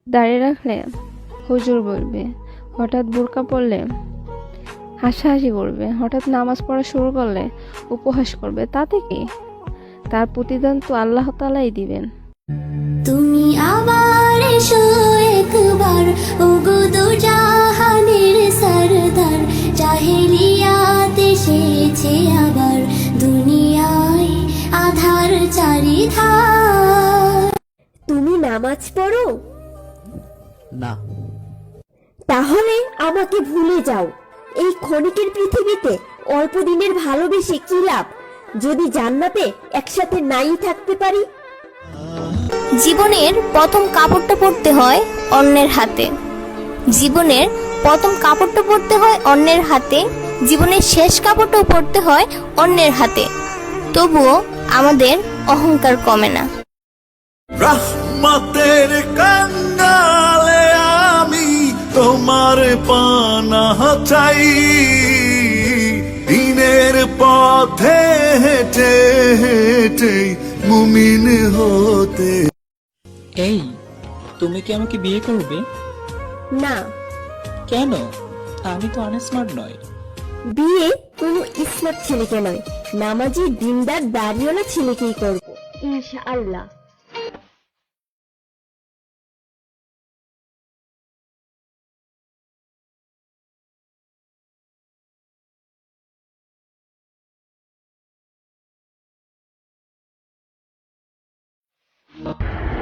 দাঁড়িয়ে রাখলে হুজুর বলবে, হঠাৎ বোরকা পরলে হাসাহাসি করবে, হঠাৎ নামাজ পড়া শুরু করলে উপহাস করবে, তাতে কি? তার প্রতিদান তো আল্লাহ তাআলাই দিবেন। তুমি আবার এসো একবার, ওগো দু জাহানের সরদার, জাহেলিয়াত এসেছে আবার, দুনিয়ায় আধার চারিধার। তুমি নামাজ পড়ো না। তাহলে আমাকে ভুলে যাও। এই ক্ষণিকের পৃথিবীতে অল্প দিনের ভালোবেসে কি লাভ, যদি জান্নাতে একসাথে নাই থাকতে পারি। জীবনের প্রথম কাপড়টা পরতে হয় অন্যের হাতে, জীবনের প্রথম কাপড়টা পরতে হয় অন্যের হাতে, জীবনের শেষ কাপড়টাও পরতে হয় অন্যের হাতে, তবুও আমাদের অহংকার কমে না। রহমতের কাঙ্গালে আমি তোমার পানা চাই, দিনের পথে হেঁটে হেঁটে মুমিন হতে। এই, তুমি কি আমাকে বিয়ে করবে? না, কেন? আমি তো আনস্মার্ট নয়। বিয়ে কোনো স্মার্ট ছেলেকে নয়, নামাজি দিনদার দাড়িওয়ালা ছেলেকেই করব ইনশাআল্লাহ।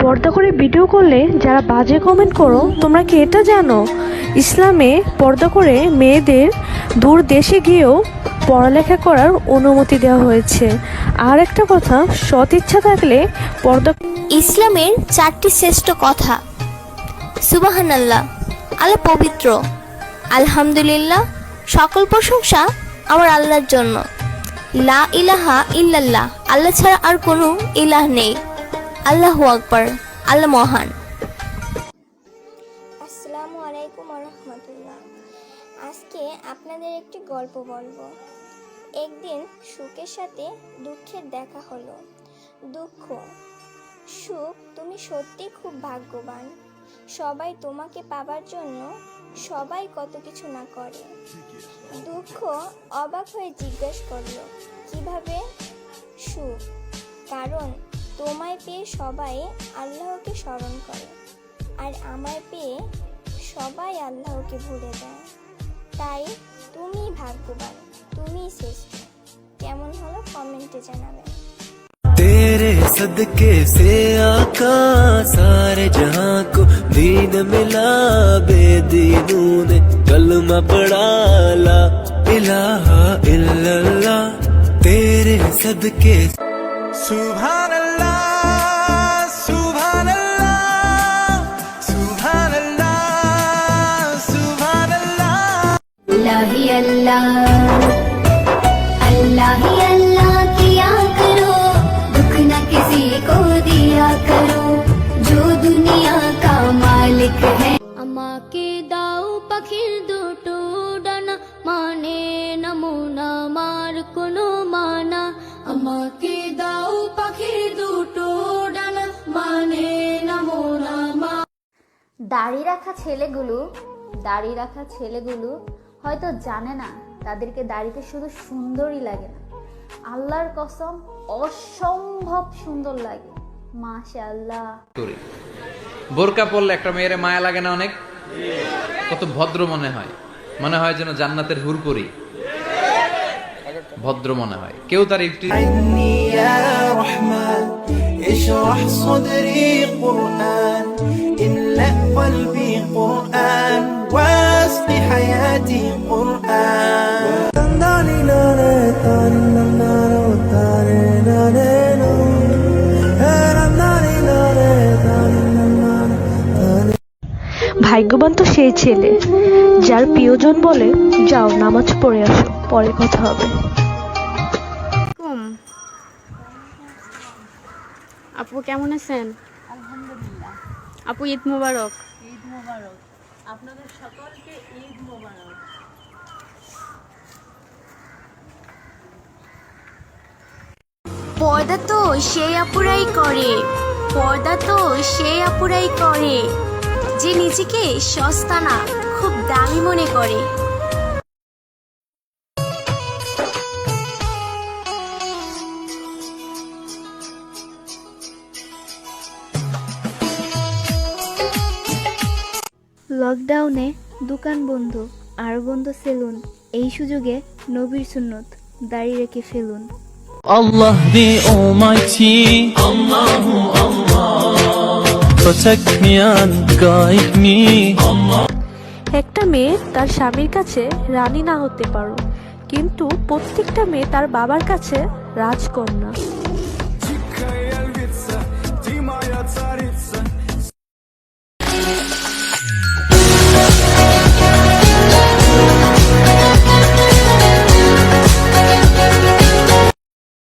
পর্দা করে ভিডিও করলে যারা বাজে কমেন্ট করো, তোমরা কি এটা জানো ইসলামে পর্দা করে মেয়েদের দূর দেশে গিয়েও পড়ালেখা করার অনুমতি দেওয়া হয়েছে। আর একটা কথা, সৎ ইচ্ছা থাকলে পর্দা। ইসলামের 4টি শ্রেষ্ঠ কথা: সুবহানাল্লাহ, আল্লাহ পবিত্র; আলহামদুলিল্লাহ, সকল প্রশংসা আমার আল্লাহর জন্য; লা ইলাহা ইল্লাল্লাহ, আল্লাহ ছাড়া আর কোনো ইলাহ নেই; আল্লাহু আকবার, আল্লাহ মহান। আসসালামু আলাইকুম ওয়া রাহমাতুল্লাহ। আজকে আপনাদের একটি গল্প বলবো। একদিন সুখের সাথে দুঃখের দেখা হলো। দুঃখ: সুখ, তুমি সত্যি খুব ভাগ্যবান, সবাই তোমাকে পাবার জন্য সবাই কত কিছু না করে। দুঃখ অবাক হয়ে জিজ্ঞেস করলো, কিভাবে? সুখ: কারণ তোমায় পেয়ে সবাই আল্লাহকে স্মরণ করে, আর আমায় পেয়ে সবাই আল্লাহকে ভুলে যায়। তাই তুমি ভাগ্যবান, তুমি শ্রেষ্ঠ। কেমন হলো কমেন্টে জানাবেন। तेरे सदके से आका सारे जहां को दीन मिला, बेदीनों ने कलमा पढ़ा, ला इलाहा इल्लल्लाह। तेरे सदके सुभान अल्लाह, सुभान अल्लाह, सुभान अल्लाह, सुभान अल्लाह। अल्लाह ही अल्लाह, अल्लाह ही अल्लाह किया करो, दुख न किसी को दिया करो, जो दुनिया का मालिक है। আমাকে দাও পাখির দুটো ডানা, মানে না মোনা মার কোনো মানা। আমাকে দাও পাখির দুটো ডানা, মানে না মোনা মা। দাড়ি রাখা ছেলেগুলো হয়তো জানে না তাদেরকে দাড়িতে শুধু সুন্দরই লাগে না, আল্লাহর কসম অসম্ভব সুন্দর লাগে। মাশাআল্লাহ। বোরকা পরলে একটা মেয়ের মায়া লাগে না অনেক? কত ভদ্র মনে হয়, মনে হয় যেন জান্নাতের হুরপুরি, ভদ্র মনে হয়। কেউ তার একটি اشرح صدري قرآن، املأ قلبي قرآن، واسق حياتي قرآن. ভাগ্যবান তো সেই ছেলে যার প্রিয়জন বলে, যাও নামাজ পড়ে আসো, পরে কথা হবে। আপু কেমন আছেন? আলহামদুলিল্লাহ। আপু ঈদ মোবারক। ঈদ মোবারক, আপনাদের সকলকে ঈদ মোবারক। পর্দা তো সেই আপুরাই করে, পর্দা তো সেই আপুরাই করে যে নিজেকে সস্তা না খুব দামি মনে করে। লকডাউনে দোকান বন্ধ আর বন্ধ সেলুন, এই সুযোগে নবীর সুন্নত দাড়ি রেখে ফেলুন। Allah the Almighty, Allahu Allah, protect me and guide me. একটা মেয়ে তার স্বামীর কাছে রানী না হতে পারো, কিন্তু প্রত্যেকটা মেয়ে তার বাবার কাছে রাজকন্যা।